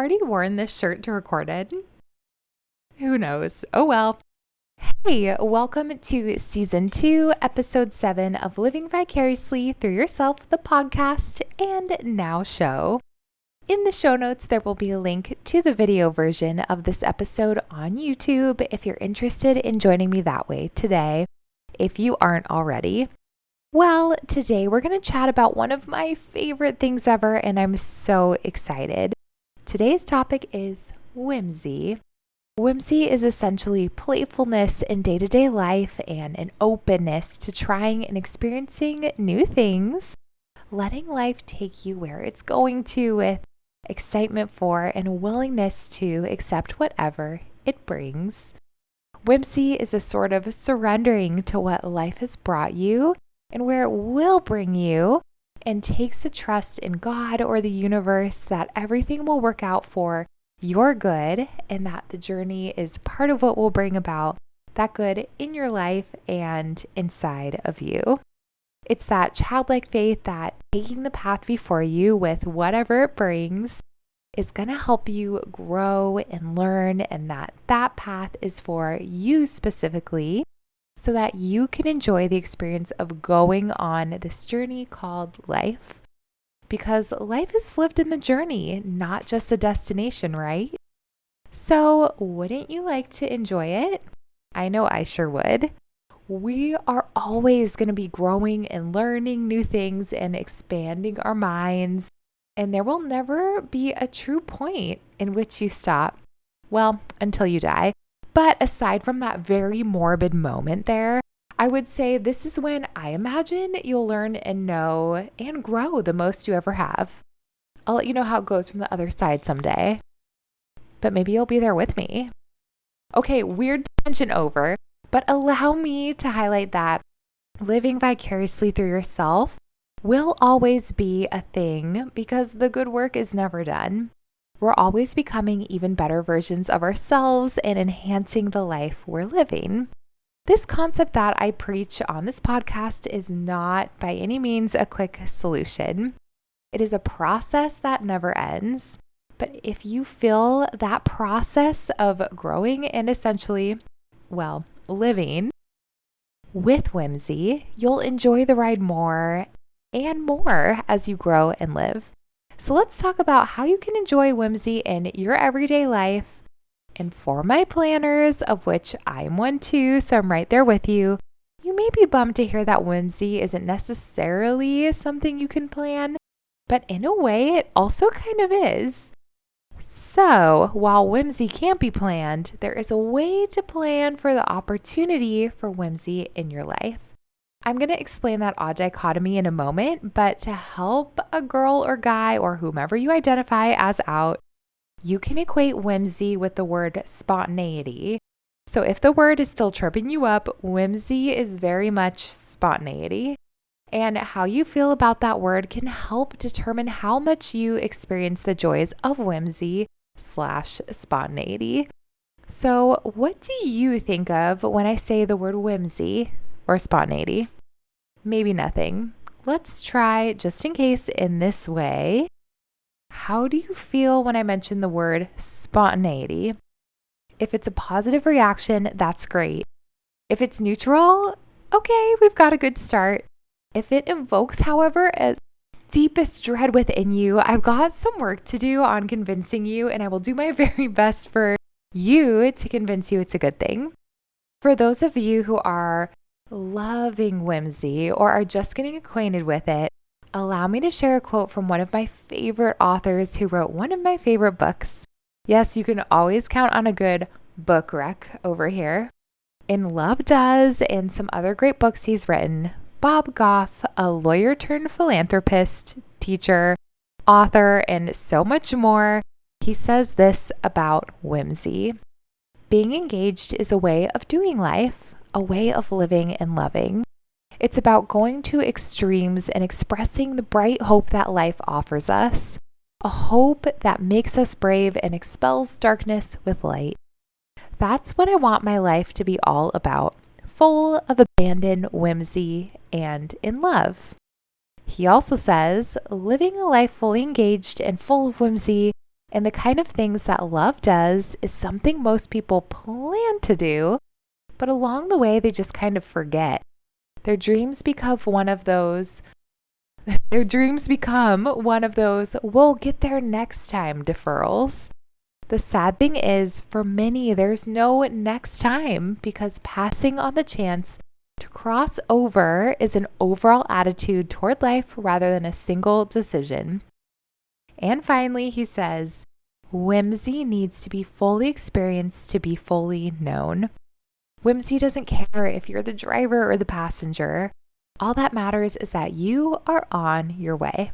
already worn this shirt to record it? Who knows? Oh well. Hey, welcome to Season 2, Episode 7 of Living Vicariously Through Yourself, the podcast and now show. In the show notes, there will be a link to the video version of this episode on YouTube if you're interested in joining me that way today, if you aren't already. Well, today we're going to chat about one of my favorite things ever, and I'm so excited. Today's topic is whimsy. Whimsy is essentially playfulness in day-to-day life and an openness to trying and experiencing new things, letting life take you where it's going to with excitement for and a willingness to accept whatever it brings. Whimsy is a sort of surrendering to what life has brought you and where it will bring you, and takes a trust in God or the universe that everything will work out for your good and that the journey is part of what will bring about that good in your life and inside of you. It's that childlike faith that taking the path before you with whatever it brings is going to help you grow and learn, and that path is for you specifically, so that you can enjoy the experience of going on this journey called life. Because life is lived in the journey, not just the destination, right? So wouldn't you like to enjoy it? I know I sure would. We are always going to be growing and learning new things and expanding our minds, and there will never be a true point in which you stop. Well, until you die. But aside from that very morbid moment there, I would say this is when I imagine you'll learn and know and grow the most you ever have. I'll let you know how it goes from the other side someday. But maybe you'll be there with me. Okay, weird tangent over, but allow me to highlight that living vicariously through yourself will always be a thing because the good work is never done. We're always becoming even better versions of ourselves and enhancing the life we're living. This concept that I preach on this podcast is not by any means a quick solution. It is a process that never ends. But if you feel that process of growing and essentially, living with whimsy, you'll enjoy the ride more and more as you grow and live. So let's talk about how you can enjoy whimsy in your everyday life. And for my planners, of which I'm one too, so I'm right there with you, you may be bummed to hear that whimsy isn't necessarily something you can plan, but in a way it also kind of is. So while whimsy can't be planned, there is a way to plan for the opportunity for whimsy in your life. I'm going to explain that odd dichotomy in a moment, but to help a girl or guy or whomever you identify as out, you can equate whimsy with the word spontaneity. So if the word is still tripping you up, whimsy is very much spontaneity. And how you feel about that word can help determine how much you experience the joys of whimsy/spontaneity. So what do you think of when I say the word whimsy or spontaneity? Maybe nothing. Let's try, just in case, in this way. How do you feel when I mention the word spontaneity? If it's a positive reaction, that's great. If it's neutral, okay, we've got a good start. If it evokes, however, a deepest dread within you, I've got some work to do on convincing you, and I will do my very best for you to convince you it's a good thing. For those of you who are loving whimsy or are just getting acquainted with it, allow me to share a quote from one of my favorite authors who wrote one of my favorite books. Yes, you can always count on a good book rec over here. In Love Does and some other great books he's written, Bob Goff, a lawyer turned philanthropist, teacher, author, and so much more, he says this about whimsy. Being engaged is a way of doing life, a way of living and loving. It's about going to extremes and expressing the bright hope that life offers us, a hope that makes us brave and expels darkness with light. That's what I want my life to be all about, full of abandon, whimsy, and in love. He also says, living a life fully engaged and full of whimsy And the kind of things that love does is something most people plan to do, but along the way, they just kind of forget. Their dreams become one of those, we'll get there next time deferrals. The sad thing is, for many, there's no next time because passing on the chance to cross over is an overall attitude toward life rather than a single decision. And finally, he says, whimsy needs to be fully experienced to be fully known. Whimsy doesn't care if you're the driver or the passenger. All that matters is that you are on your way.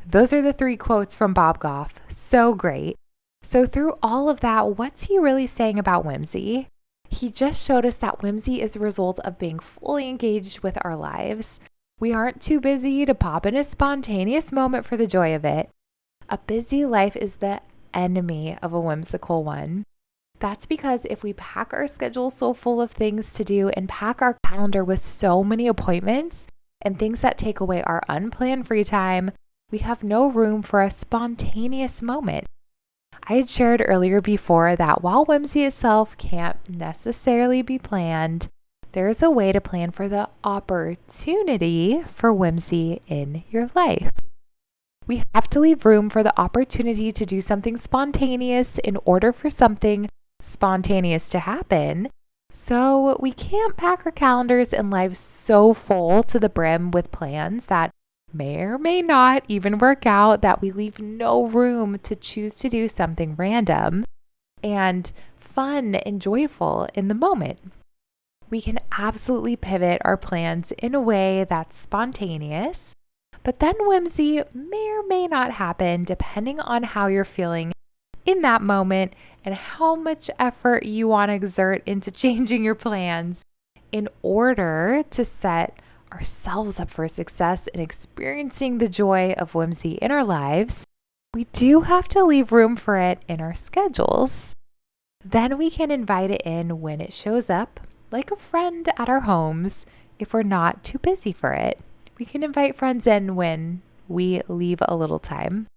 Those are the 3 quotes from Bob Goff. So great. So through all of that, what's he really saying about whimsy? He just showed us that whimsy is a result of being fully engaged with our lives. We aren't too busy to pop in a spontaneous moment for the joy of it. A busy life is the enemy of a whimsical one. That's because if we pack our schedule so full of things to do and pack our calendar with so many appointments and things that take away our unplanned free time, we have no room for a spontaneous moment. I had shared earlier before that while whimsy itself can't necessarily be planned, there is a way to plan for the opportunity for whimsy in your life. We have to leave room for the opportunity to do something spontaneous in order for something spontaneous to happen. So we can't pack our calendars and lives so full to the brim with plans that may or may not even work out that we leave no room to choose to do something random and fun and joyful in the moment. We can absolutely pivot our plans in a way that's spontaneous, but then whimsy may or may not happen depending on how you're feeling in that moment and how much effort you want to exert into changing your plans in order to set ourselves up for success in experiencing the joy of whimsy in our lives. We do have to leave room for it in our schedules. Then we can invite it in when it shows up, like a friend at our homes, if we're not too busy for it. We can invite friends in when we leave a little time.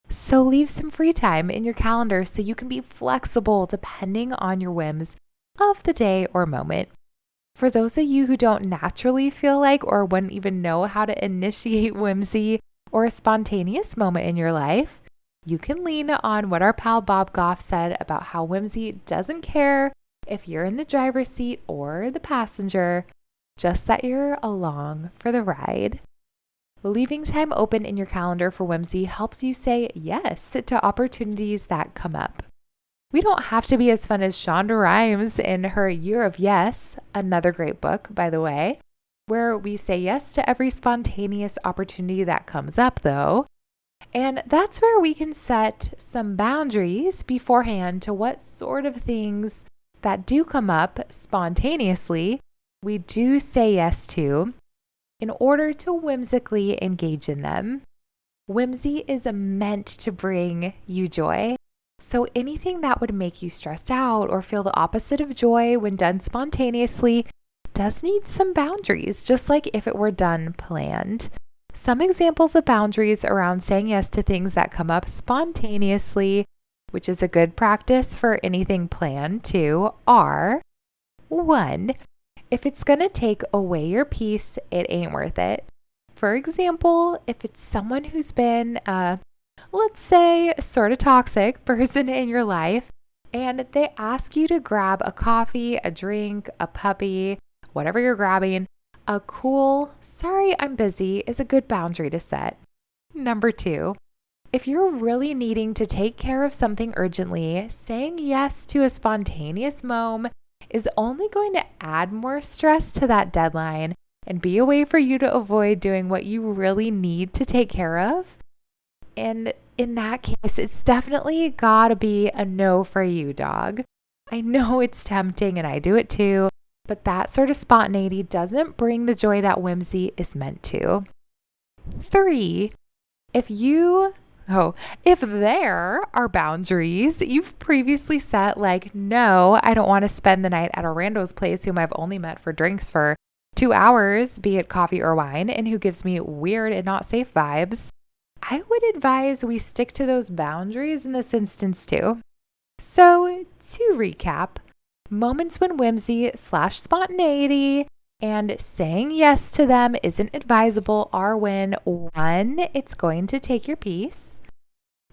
So leave some free time in your calendar so you can be flexible depending on your whims of the day or moment. For those of you who don't naturally feel like or wouldn't even know how to initiate whimsy or a spontaneous moment in your life, you can lean on what our pal Bob Goff said about how whimsy doesn't care if you're in the driver's seat or the passenger, just that you're along for the ride. Leaving time open in your calendar for whimsy helps you say yes to opportunities that come up. We don't have to be as fun as Shonda Rhimes in her Year of Yes, another great book, by the way, where we say yes to every spontaneous opportunity that comes up, though. And that's where we can set some boundaries beforehand to what sort of things that do come up spontaneously we do say yes to in order to whimsically engage in them. Whimsy is meant to bring you joy. So anything that would make you stressed out or feel the opposite of joy when done spontaneously does need some boundaries, just like if it were done planned. Some examples of boundaries around saying yes to things that come up spontaneously, which is a good practice for anything planned too, are 1. If it's going to take away your peace, it ain't worth it. For example, if it's someone who's been let's say, sort of toxic person in your life, and they ask you to grab a coffee, a drink, a puppy, whatever you're grabbing, a cool, sorry, I'm busy is a good boundary to set. 2, if you're really needing to take care of something urgently, saying yes to a spontaneous moment is only going to add more stress to that deadline and be a way for you to avoid doing what you really need to take care of. And in that case, it's definitely gotta be a no for you, dog. I know it's tempting and I do it too, but that sort of spontaneity doesn't bring the joy that whimsy is meant to. 3, if there are boundaries you've previously set, like, no, I don't want to spend the night at a rando's place whom I've only met for drinks for 2 hours, be it coffee or wine, and who gives me weird and not safe vibes, I would advise we stick to those boundaries in this instance too. So, to recap, moments when whimsy/spontaneity and saying yes to them isn't advisable are when 1, it's going to take your peace.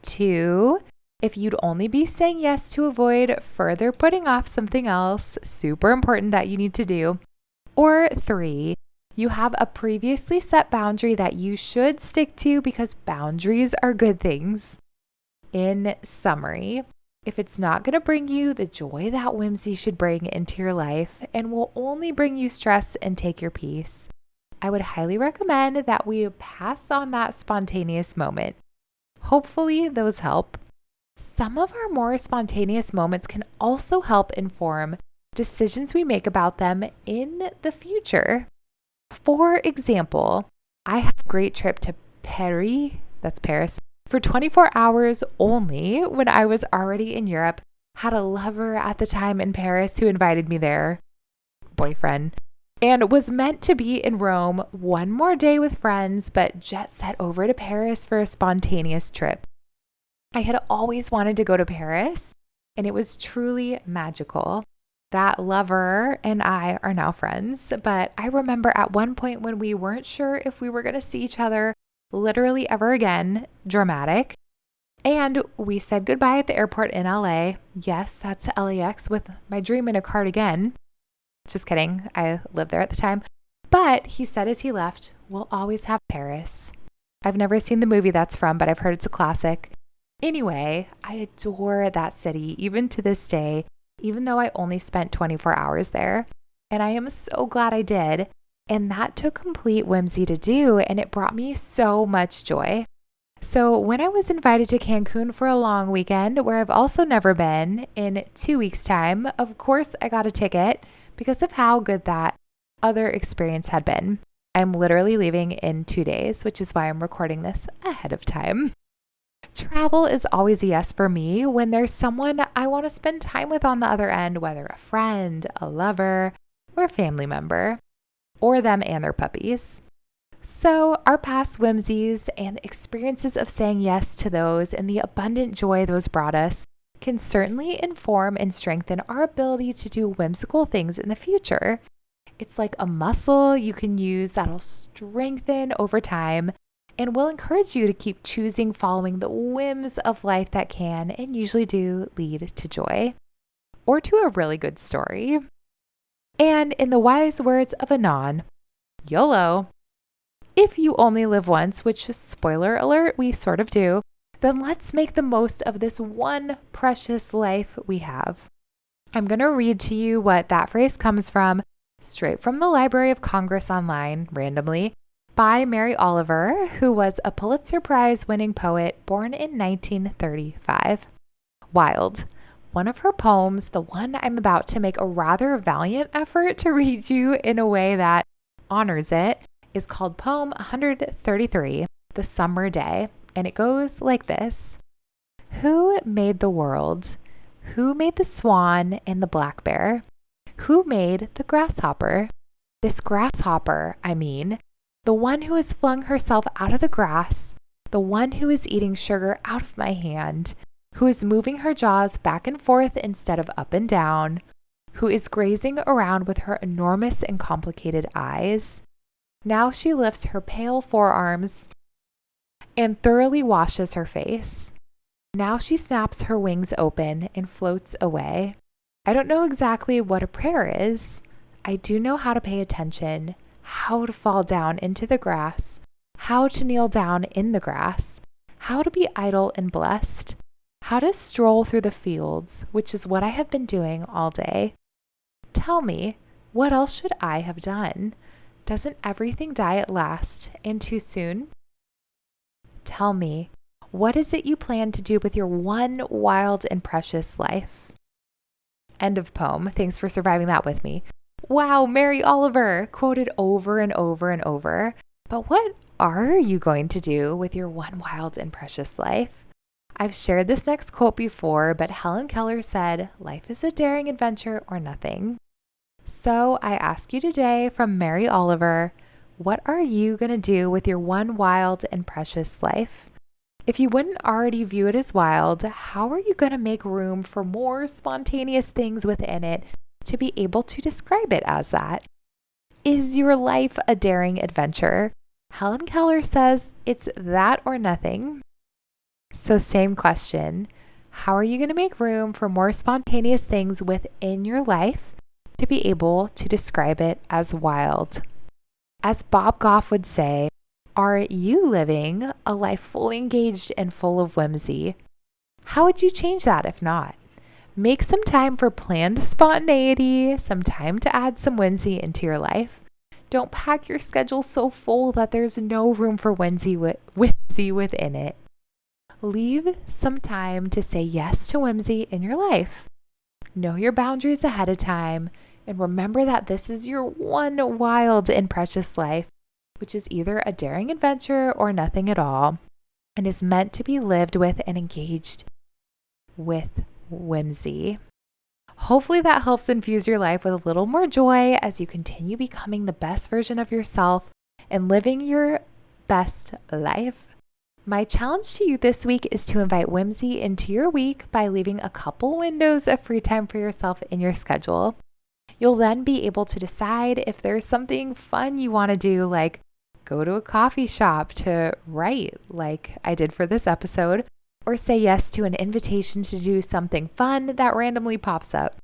2, if you'd only be saying yes to avoid further putting off something else super important that you need to do. Or 3, you have a previously set boundary that you should stick to because boundaries are good things. In summary, if it's not going to bring you the joy that whimsy should bring into your life and will only bring you stress and take your peace, I would highly recommend that we pass on that spontaneous moment. Hopefully, those help. Some of our more spontaneous moments can also help inform decisions we make about them in the future. For example, I had a great trip to Paris, for 24 hours only when I was already in Europe, had a lover at the time in Paris who invited me there, boyfriend, and was meant to be in Rome one more day with friends, but jet set over to Paris for a spontaneous trip. I had always wanted to go to Paris, and it was truly magical. That lover and I are now friends, but I remember at one point when we weren't sure if we were going to see each other literally ever again, dramatic, and we said goodbye at the airport in LA. Yes, that's LAX with my dream in a cardigan. Just kidding, I lived there at the time. But he said as he left, we'll always have Paris. I've never seen the movie that's from, but I've heard it's a classic. Anyway, I adore that city even to this day, even though I only spent 24 hours there. And I am so glad I did. And that took complete whimsy to do, and it brought me so much joy. So when I was invited to Cancun for a long weekend, where I've also never been, in 2 weeks' time, of course I got a ticket because of how good that other experience had been. I'm literally leaving in 2 days, which is why I'm recording this ahead of time. Travel is always a yes for me when there's someone I want to spend time with on the other end, whether a friend, a lover, or a family member, or them and their puppies. So our past whimsies and the experiences of saying yes to those and the abundant joy those brought us can certainly inform and strengthen our ability to do whimsical things in the future. It's like a muscle you can use that'll strengthen over time and will encourage you to keep choosing following the whims of life that can and usually do lead to joy or to a really good story. And in the wise words of Anon, YOLO. If you only live once, which, spoiler alert, we sort of do, then let's make the most of this one precious life we have. I'm going to read to you what that phrase comes from, straight from the Library of Congress online, randomly, by Mary Oliver, who was a Pulitzer Prize-winning poet born in 1935. Wild. One of her poems, the one I'm about to make a rather valiant effort to read you in a way that honors it, is called Poem 133, The Summer Day, and it goes like this. Who made the world? Who made the swan and the black bear? Who made the grasshopper? This grasshopper, I mean, the one who has flung herself out of the grass, the one who is eating sugar out of my hand, who is moving her jaws back and forth instead of up and down, who is grazing around with her enormous and complicated eyes. Now she lifts her pale forearms and thoroughly washes her face. Now she snaps her wings open and floats away. I don't know exactly what a prayer is. I do know how to pay attention, how to fall down into the grass, how to kneel down in the grass, how to be idle and blessed, how to stroll through the fields, which is what I have been doing all day. Tell me, what else should I have done? Doesn't everything die at last and too soon? Tell me, what is it you plan to do with your one wild and precious life? End of poem. Thanks for surviving that with me. Wow, Mary Oliver, quoted over and over and over. But what are you going to do with your one wild and precious life? I've shared this next quote before, but Helen Keller said, life is a daring adventure or nothing. So I ask you today from Mary Oliver, what are you going to do with your one wild and precious life? If you wouldn't already view it as wild, how are you going to make room for more spontaneous things within it to be able to describe it as that? Is your life a daring adventure? Helen Keller says it's that or nothing. So same question. How are you going to make room for more spontaneous things within your life to be able to describe it as wild? As Bob Goff would say, are you living a life fully engaged and full of whimsy? How would you change that if not? Make some time for planned spontaneity, some time to add some whimsy into your life. Don't pack your schedule so full that there's no room for whimsy within it. Leave some time to say yes to whimsy in your life. Know your boundaries ahead of time, and remember that this is your one wild and precious life, which is either a daring adventure or nothing at all, and is meant to be lived with and engaged with whimsy. Hopefully that helps infuse your life with a little more joy as you continue becoming the best version of yourself and living your best life. My challenge to you this week is to invite whimsy into your week by leaving a couple windows of free time for yourself in your schedule. You'll then be able to decide if there's something fun you want to do, like go to a coffee shop to write, like I did for this episode, or say yes to an invitation to do something fun that randomly pops up.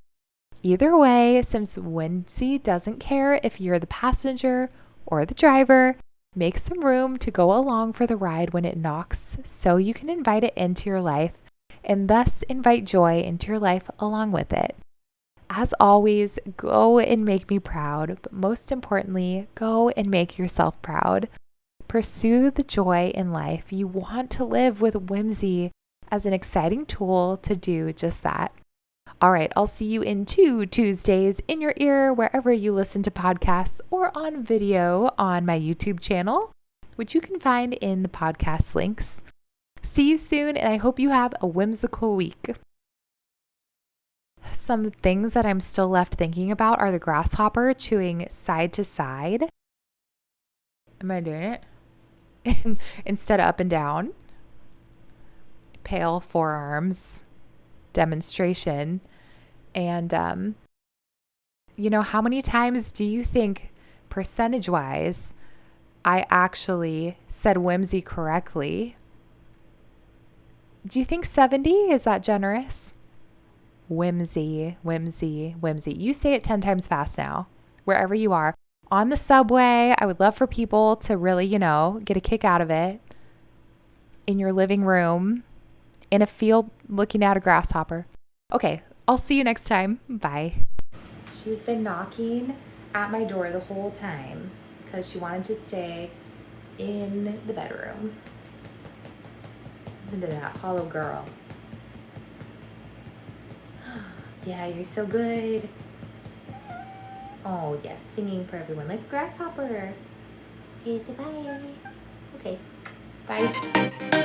Either way, since whimsy doesn't care if you're the passenger or the driver, make some room to go along for the ride when it knocks so you can invite it into your life and thus invite joy into your life along with it. As always, go and make me proud, but most importantly, go and make yourself proud. Pursue the joy in life. You want to live with whimsy as an exciting tool to do just that. All right, I'll see you in 2 Tuesdays in your ear, wherever you listen to podcasts, or on video on my YouTube channel, which you can find in the podcast links. See you soon, and I hope you have a whimsical week. Some things that I'm still left thinking about are the grasshopper chewing side to side. Am I doing it? Instead of up and down. Pale forearms demonstration. And, how many times do you think, percentage-wise, I actually said whimsy correctly? Do you think 70? Is that generous? Whimsy, whimsy, whimsy. You say it 10 times fast now, wherever you are. On the subway, I would love for people to really, get a kick out of it. In your living room, in a field looking at a grasshopper. Okay, I'll see you next time. Bye. She's been knocking at my door the whole time because she wanted to stay in the bedroom. Listen to that hollow girl. Yeah, you're so good. Oh, yes, singing for everyone like a grasshopper. Okay, goodbye. Okay, bye.